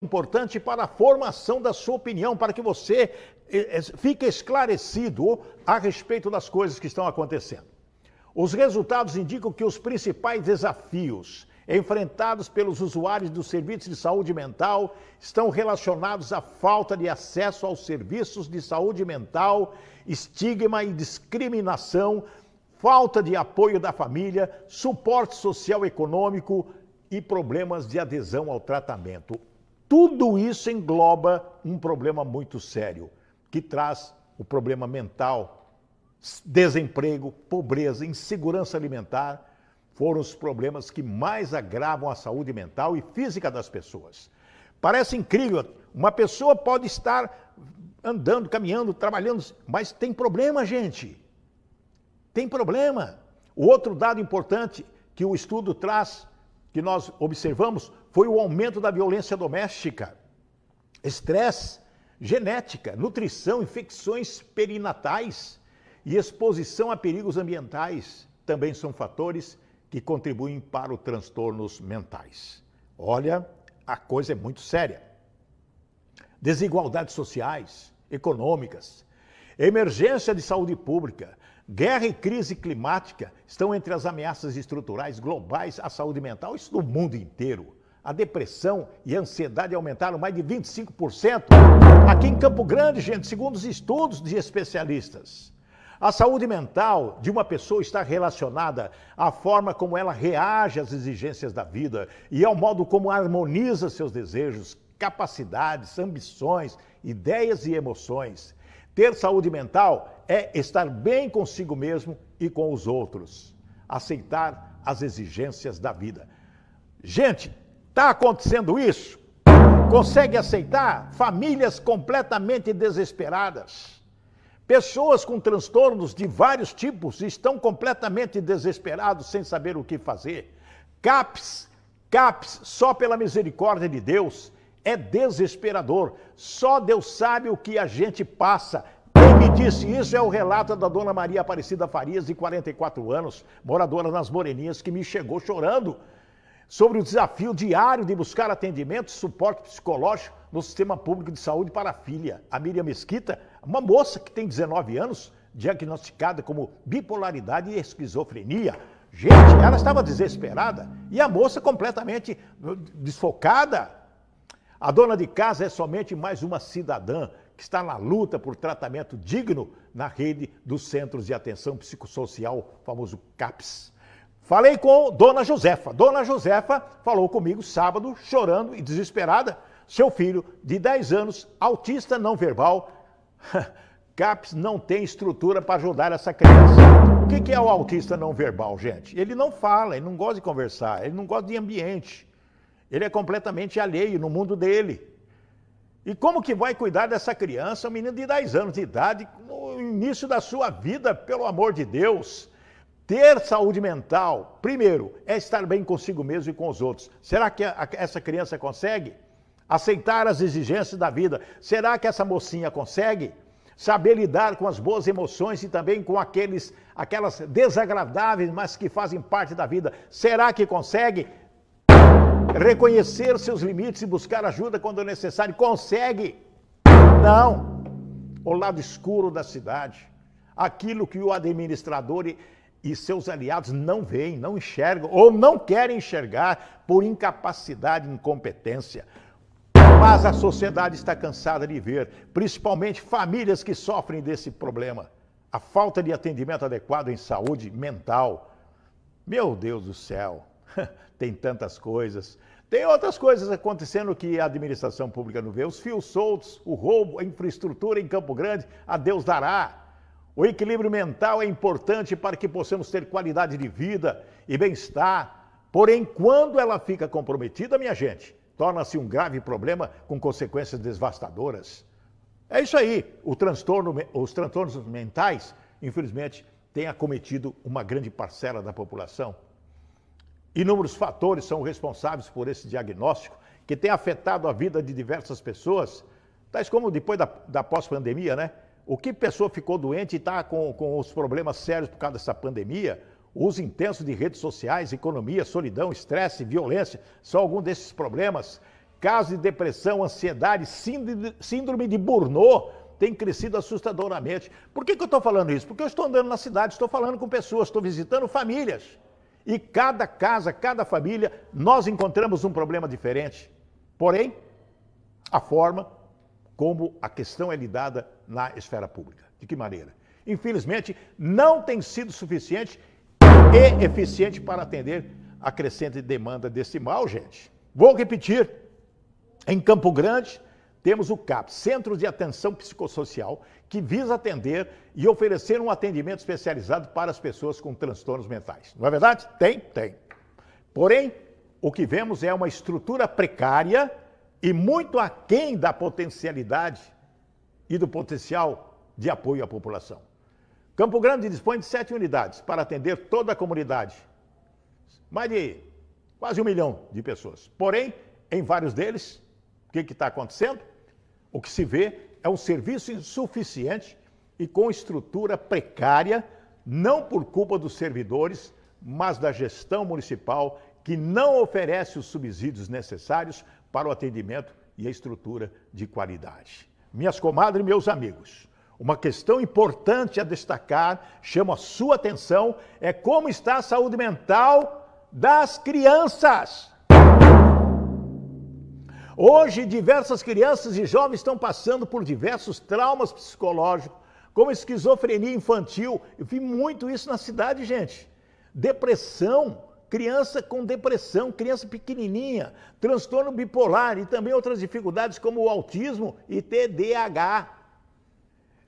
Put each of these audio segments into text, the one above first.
importante para a formação da sua opinião, para que você fique esclarecido a respeito das coisas que estão acontecendo. Os resultados indicam que os principais desafios enfrentados pelos usuários dos serviços de saúde mental estão relacionados à falta de acesso aos serviços de saúde mental, estigma e discriminação, falta de apoio da família, suporte social e econômico e problemas de adesão ao tratamento. Tudo isso engloba um problema muito sério, que traz o problema mental, desemprego, pobreza, insegurança alimentar, foram os problemas que mais agravam a saúde mental e física das pessoas. Parece incrível, uma pessoa pode estar andando, caminhando, trabalhando, mas tem problema, gente. Tem problema. O outro dado importante que o estudo traz, que nós observamos, foi o aumento da violência doméstica, estresse, genética, nutrição, infecções perinatais e exposição a perigos ambientais também são fatores que contribuem para os transtornos mentais. Olha, a coisa é muito séria. Desigualdades sociais, econômicas, emergência de saúde pública, guerra e crise climática estão entre as ameaças estruturais globais à saúde mental, isso no mundo inteiro. A depressão e a ansiedade aumentaram mais de 25%. Aqui em Campo Grande, gente, segundo os estudos de especialistas. A saúde mental de uma pessoa está relacionada à forma como ela reage às exigências da vida e ao modo como harmoniza seus desejos, capacidades, ambições, ideias e emoções. Ter saúde mental é estar bem consigo mesmo e com os outros. Aceitar as exigências da vida. Gente, está acontecendo isso? Consegue aceitar? Famílias completamente desesperadas. Pessoas com transtornos de vários tipos estão completamente desesperados sem saber o que fazer. CAPS, só pela misericórdia de Deus, é desesperador. Só Deus sabe o que a gente passa. Quem me disse isso é o relato da dona Maria Aparecida Farias, de 44 anos, moradora nas Moreninhas, que me chegou chorando sobre o desafio diário de buscar atendimento e suporte psicológico no sistema público de saúde para a filha, a Miriam Mesquita, uma moça que tem 19 anos, diagnosticada como bipolaridade e esquizofrenia. Gente, ela estava desesperada e a moça completamente desfocada. A dona de casa é somente mais uma cidadã que está na luta por tratamento digno na rede dos Centros de Atenção Psicossocial, famoso CAPS. Falei com Dona Josefa. Dona Josefa falou comigo sábado, chorando e desesperada. Seu filho, de 10 anos, autista não verbal, CAPS não tem estrutura para ajudar essa criança. O que é o autista não verbal, gente? Ele não fala, ele não gosta de conversar, ele não gosta de ambiente. Ele é completamente alheio no mundo dele. E como que vai cuidar dessa criança, um menino de 10 anos de idade, no início da sua vida, pelo amor de Deus? Ter saúde mental, primeiro, é estar bem consigo mesmo e com os outros. Será que essa criança consegue aceitar as exigências da vida? Será que essa mocinha consegue saber lidar com as boas emoções e também com aquelas desagradáveis, mas que fazem parte da vida? Será que consegue reconhecer seus limites e buscar ajuda quando necessário? Consegue? Não. O lado escuro da cidade, aquilo que o administrador e seus aliados não veem, não enxergam ou não querem enxergar por incapacidade e incompetência. Mas a sociedade está cansada de ver, principalmente famílias que sofrem desse problema. A falta de atendimento adequado em saúde mental. Meu Deus do céu, tem tantas coisas. Tem outras coisas acontecendo que a administração pública não vê. Os fios soltos, o roubo, a infraestrutura em Campo Grande, a Deus dará. O equilíbrio mental é importante para que possamos ter qualidade de vida e bem-estar. Porém, quando ela fica comprometida, minha gente, torna-se um grave problema com consequências devastadoras. É isso aí. Os transtornos mentais, infelizmente, têm acometido uma grande parcela da população. Inúmeros fatores são responsáveis por esse diagnóstico, que tem afetado a vida de diversas pessoas, tais como depois da pós-pandemia, né? O que pessoa ficou doente e está com os problemas sérios por causa dessa pandemia, o uso intenso de redes sociais, economia, solidão, estresse, violência, são alguns desses problemas Casos de depressão, ansiedade, síndrome de Burnout tem crescido assustadoramente. Por que eu estou falando isso? Porque eu estou andando na cidade, estou falando com pessoas, estou visitando famílias. E cada casa, cada família, nós encontramos um problema diferente. Porém, a forma como a questão é lidada na esfera pública. De que maneira? Infelizmente, não tem sido suficiente e eficiente para atender a crescente demanda desse mal, gente. Vou repetir. Em Campo Grande, temos o CAPS, Centro de Atenção Psicossocial, que visa atender e oferecer um atendimento especializado para as pessoas com transtornos mentais. Não é verdade? Tem? Tem. Porém, o que vemos é uma estrutura precária e muito aquém da potencialidade e do potencial de apoio à população. Campo Grande dispõe de 7 unidades para atender toda a comunidade. Mais de quase 1 milhão de pessoas. Porém, em vários deles, o que está acontecendo? O que se vê é um serviço insuficiente e com estrutura precária, não por culpa dos servidores, mas da gestão municipal, que não oferece os subsídios necessários para o atendimento e a estrutura de qualidade. Minhas comadres e meus amigos, uma questão importante a destacar, chamo a sua atenção, é como está a saúde mental das crianças. Hoje, diversas crianças e jovens estão passando por diversos traumas psicológicos, como esquizofrenia infantil. Eu vi muito isso na cidade, gente. Depressão, criança com depressão, criança pequenininha, transtorno bipolar e também outras dificuldades como o autismo e TDAH.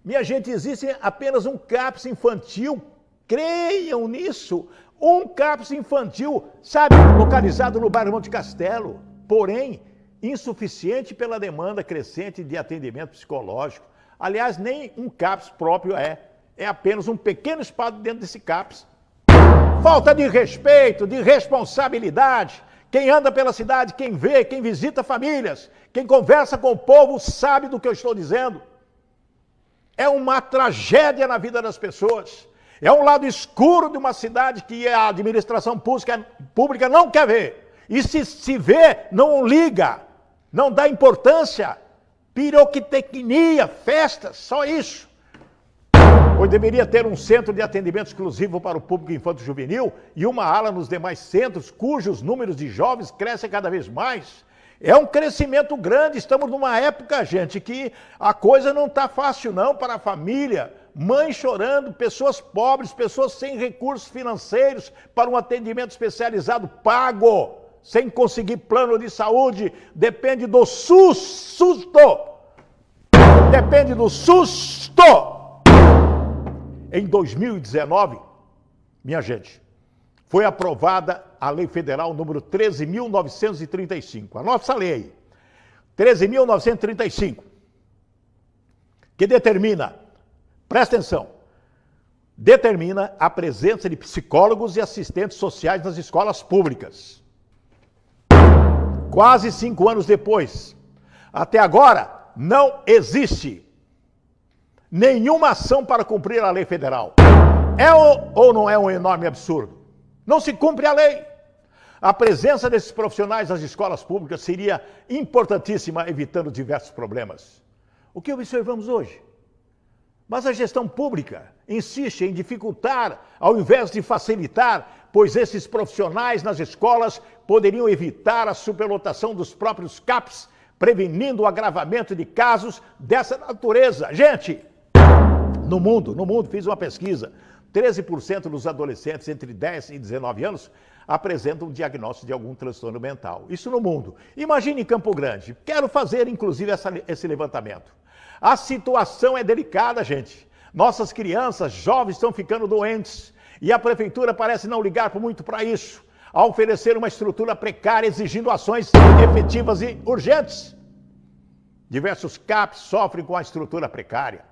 Minha gente, existe apenas um CAPS infantil, creiam nisso, um CAPS infantil, sabe, localizado no bairro Monte Castelo, porém, insuficiente pela demanda crescente de atendimento psicológico. Aliás, nem um CAPS próprio é apenas um pequeno espaço dentro desse CAPS. Falta de respeito, de responsabilidade. Quem anda pela cidade, quem vê, quem visita famílias, quem conversa com o povo sabe do que eu estou dizendo. É uma tragédia na vida das pessoas. É um lado escuro de uma cidade que a administração pública não quer ver. E se vê, não liga. Não dá importância, pirotecnia, festas, só isso. Pois deveria ter um centro de atendimento exclusivo para o público infanto-juvenil e uma ala nos demais centros, cujos números de jovens crescem cada vez mais. É um crescimento grande, estamos numa época, gente, que a coisa não está fácil não para a família. Mães chorando, pessoas pobres, pessoas sem recursos financeiros para um atendimento especializado pago. Sem conseguir plano de saúde, depende do susto. Depende do susto. Em 2019, minha gente, foi aprovada a Lei Federal número 13.935, a nossa lei, 13.935, que determina, presta atenção, determina a presença de psicólogos e assistentes sociais nas escolas públicas. Quase 5 anos depois, até agora, não existe nenhuma ação para cumprir a lei federal. É ou não é um enorme absurdo? Não se cumpre a lei. A presença desses profissionais nas escolas públicas seria importantíssima, evitando diversos problemas. O que observamos hoje? Mas a gestão pública insiste em dificultar, ao invés de facilitar, pois esses profissionais nas escolas poderiam evitar a superlotação dos próprios CAPs, prevenindo o agravamento de casos dessa natureza. Gente, no mundo, fiz uma pesquisa, 13% dos adolescentes entre 10 e 19 anos apresentam um diagnóstico de algum transtorno mental. Isso no mundo. Imagine em Campo Grande. Quero fazer, inclusive, esse levantamento. A situação é delicada, gente. Nossas crianças, jovens estão ficando doentes e a prefeitura parece não ligar muito para isso, ao oferecer uma estrutura precária exigindo ações efetivas e urgentes. Diversos CAPs sofrem com a estrutura precária.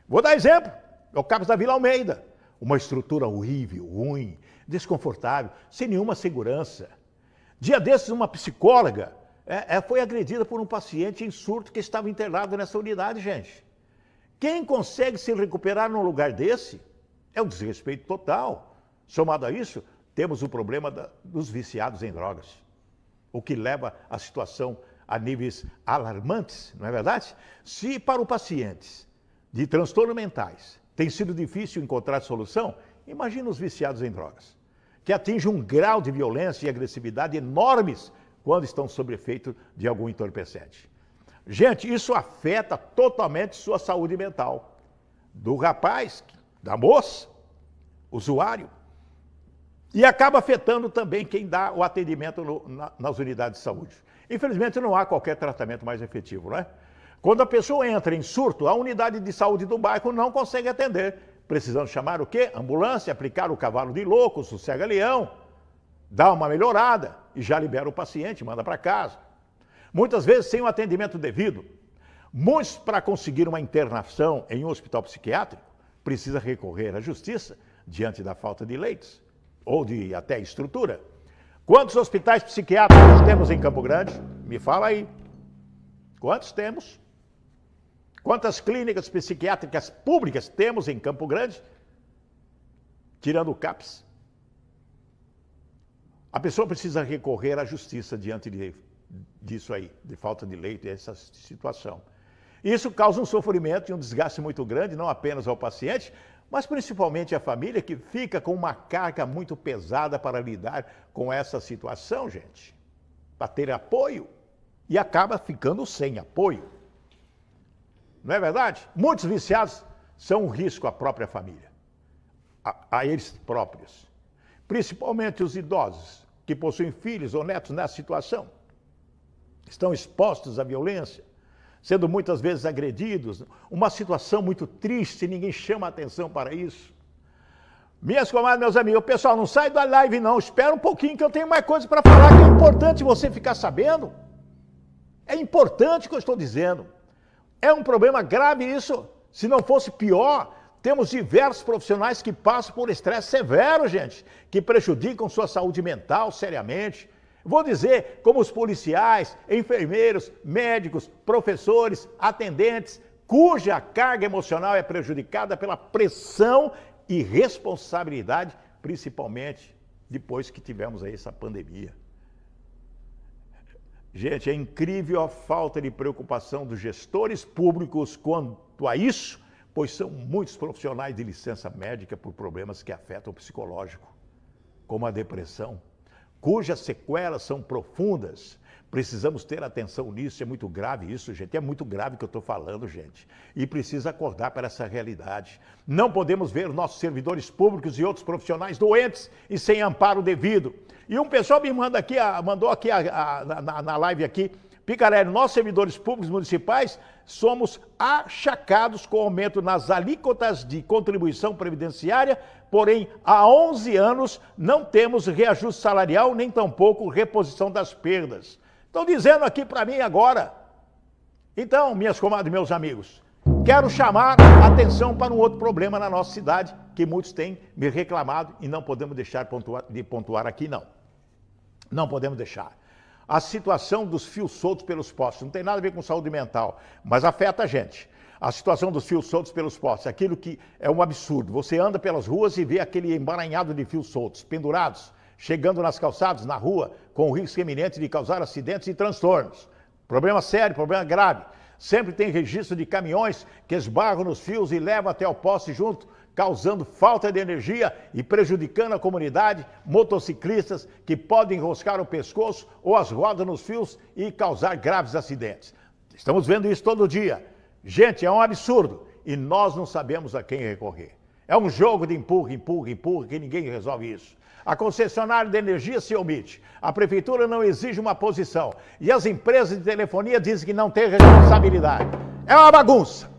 Vou dar exemplo, é o CAPs da Vila Almeida. Uma estrutura horrível, ruim, desconfortável, sem nenhuma segurança. Dia desses, uma psicóloga foi agredida por um paciente em surto que estava internado nessa unidade, gente. Quem consegue se recuperar num lugar desse é um desrespeito total. Somado a isso, temos o problema dos viciados em drogas, o que leva à situação a níveis alarmantes, não é verdade? Se para os pacientes de transtornos mentais tem sido difícil encontrar solução, imagina os viciados em drogas, que atingem um grau de violência e agressividade enormes quando estão sob efeito de algum entorpecente. Gente, isso afeta totalmente sua saúde mental. Do rapaz, da moça, usuário. E acaba afetando também quem dá o atendimento nas unidades de saúde. Infelizmente, não há qualquer tratamento mais efetivo, não é? Quando a pessoa entra em surto, a unidade de saúde do bairro não consegue atender, precisando chamar o quê? Ambulância, aplicar o cavalo de louco, sossega-leão, dá uma melhorada e já libera o paciente, manda para casa. Muitas vezes sem o atendimento devido. Muitos, para conseguir uma internação em um hospital psiquiátrico, precisa recorrer à justiça diante da falta de leitos ou de até estrutura. Quantos hospitais psiquiátricos temos em Campo Grande? Me fala aí. Quantos temos? Quantas clínicas psiquiátricas públicas temos em Campo Grande? Tirando o CAPS. A pessoa precisa recorrer à justiça diante disso aí, de falta de leito e essa situação. Isso causa um sofrimento e um desgaste muito grande, não apenas ao paciente, mas principalmente à família, que fica com uma carga muito pesada para lidar com essa situação, gente. Para ter apoio e acaba ficando sem apoio. Não é verdade? Muitos viciados são um risco à própria família, a eles próprios. Principalmente os idosos, que possuem filhos ou netos nessa situação. Estão expostos à violência, sendo muitas vezes agredidos. Uma situação muito triste, ninguém chama atenção para isso. Minhas comadres, meus amigos, pessoal, não sai da live não, espera um pouquinho que eu tenho mais coisa para falar, que é importante você ficar sabendo. É importante o que eu estou dizendo. É um problema grave isso. Se não fosse pior, temos diversos profissionais que passam por estresse severo, gente, que prejudicam sua saúde mental seriamente. Vou dizer, como os policiais, enfermeiros, médicos, professores, atendentes, cuja carga emocional é prejudicada pela pressão e responsabilidade, principalmente depois que tivemos aí essa pandemia. Gente, é incrível a falta de preocupação dos gestores públicos quanto a isso, pois são muitos profissionais de licença médica por problemas que afetam o psicológico, como a depressão, cujas sequelas são profundas. Precisamos ter atenção nisso, é muito grave isso, gente. É muito grave o que eu estou falando, gente. E precisa acordar para essa realidade. Não podemos ver nossos servidores públicos e outros profissionais doentes e sem amparo devido. E um pessoal me mandou aqui na live aqui, Picarelli, nós servidores públicos municipais somos achacados com aumento nas alíquotas de contribuição previdenciária, porém há 11 anos não temos reajuste salarial, nem tampouco reposição das perdas. Estão dizendo aqui para mim agora. Então, minhas comadres e meus amigos, quero chamar a atenção para um outro problema na nossa cidade, que muitos têm me reclamado e não podemos deixar de pontuar aqui, não. Não podemos deixar. A situação dos fios soltos pelos postes, não tem nada a ver com saúde mental, mas afeta a gente. A situação dos fios soltos pelos postes, aquilo que é um absurdo. Você anda pelas ruas e vê aquele emaranhado de fios soltos, pendurados, chegando nas calçadas, na rua, com o risco iminente de causar acidentes e transtornos. Problema sério, problema grave. Sempre tem registro de caminhões que esbarram nos fios e levam até o poste junto, causando falta de energia e prejudicando a comunidade, motociclistas que podem enroscar o pescoço ou as rodas nos fios e causar graves acidentes. Estamos vendo isso todo dia. Gente, é um absurdo e nós não sabemos a quem recorrer. É um jogo de empurra, empurra, empurra, que ninguém resolve isso. A concessionária de energia se omite, a prefeitura não exige uma posição e as empresas de telefonia dizem que não têm responsabilidade. É uma bagunça,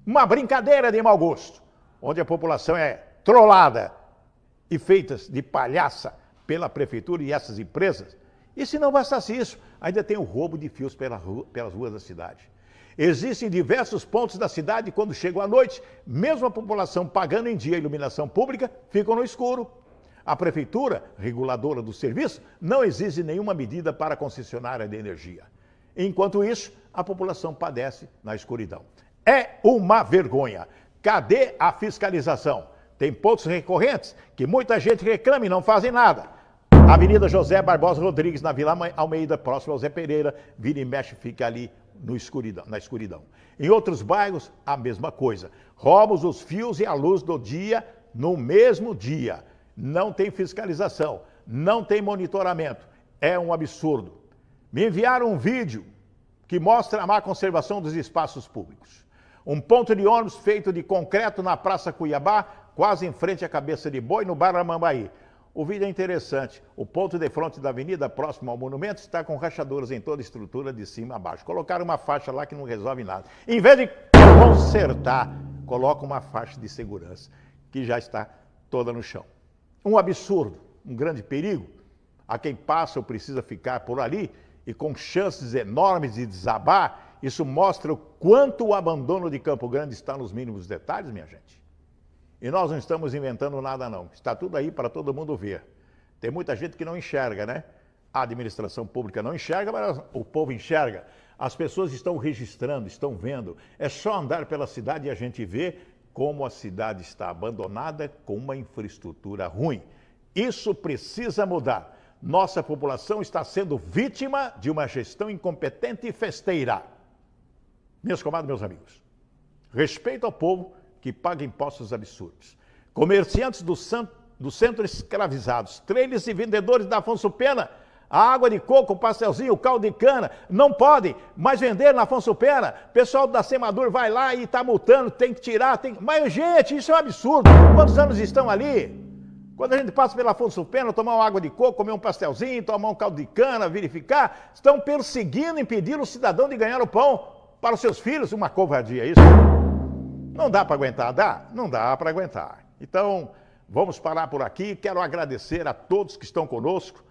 uma brincadeira de mau gosto, onde a população é trollada e feita de palhaça pela prefeitura e essas empresas. E se não bastasse isso, ainda tem o roubo de fios pelas ruas da cidade. Existem diversos pontos da cidade, quando chegam à noite, mesmo a população pagando em dia a iluminação pública, ficam no escuro. A prefeitura, reguladora do serviço, não exige nenhuma medida para a concessionária de energia. Enquanto isso, a população padece na escuridão. É uma vergonha. Cadê a fiscalização? Tem pontos recorrentes que muita gente reclama e não fazem nada. Avenida José Barbosa Rodrigues, na Vila Almeida, próximo ao Zé Pereira, vira e mexe, fica ali no escuridão, na escuridão. Em outros bairros, a mesma coisa. Roubos os fios e a luz do dia no mesmo dia. Não tem fiscalização, não tem monitoramento. É um absurdo. Me enviaram um vídeo que mostra a má conservação dos espaços públicos. Um ponto de ônibus feito de concreto na Praça Cuiabá, quase em frente à Cabeça de Boi, no Barra Mambaí. O vídeo é interessante. O ponto de fronte da avenida, próximo ao monumento, está com rachaduras em toda a estrutura de cima a baixo. Colocaram uma faixa lá que não resolve nada. Em vez de consertar, coloca uma faixa de segurança, que já está toda no chão. Um absurdo, um grande perigo. A quem passa ou precisa ficar por ali, e com chances enormes de desabar, isso mostra o quanto o abandono de Campo Grande está nos mínimos detalhes, minha gente. E nós não estamos inventando nada, não. Está tudo aí para todo mundo ver. Tem muita gente que não enxerga, né? A administração pública não enxerga, mas o povo enxerga. As pessoas estão registrando, estão vendo. É só andar pela cidade e a gente vê como a cidade está abandonada com uma infraestrutura ruim. Isso precisa mudar. Nossa população está sendo vítima de uma gestão incompetente e festeira. Minhas comadres, meus amigos, respeito ao povo que paga impostos absurdos. Comerciantes do centro escravizados, trailers e vendedores da Afonso Pena, a água de coco, o pastelzinho, o caldo de cana, não podem mais vender na Afonso Pena. Pessoal da Semadur vai lá e está multando, tem que tirar, tem... Mas, gente, isso é um absurdo. Quantos anos estão ali? Quando a gente passa pela Afonso Pena, tomar uma água de coco, comer um pastelzinho, tomar um caldo de cana, verificar, estão perseguindo, impedindo o cidadão de ganhar o pão para os seus filhos. Uma covardia, isso. Não dá para aguentar, dá? Não dá para aguentar. Então, vamos parar por aqui. Quero agradecer a todos que estão conosco,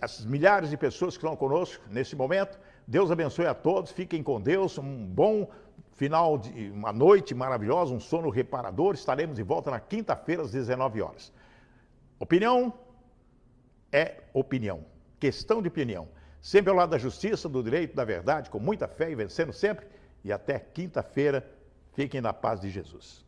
as milhares de pessoas que estão conosco nesse momento. Deus abençoe a todos, fiquem com Deus, um bom final de uma noite maravilhosa, um sono reparador. Estaremos de volta na quinta-feira às 19 horas. Opinião é opinião, questão de opinião. Sempre ao lado da justiça, do direito, da verdade, com muita fé e vencendo sempre. E até quinta-feira, fiquem na paz de Jesus.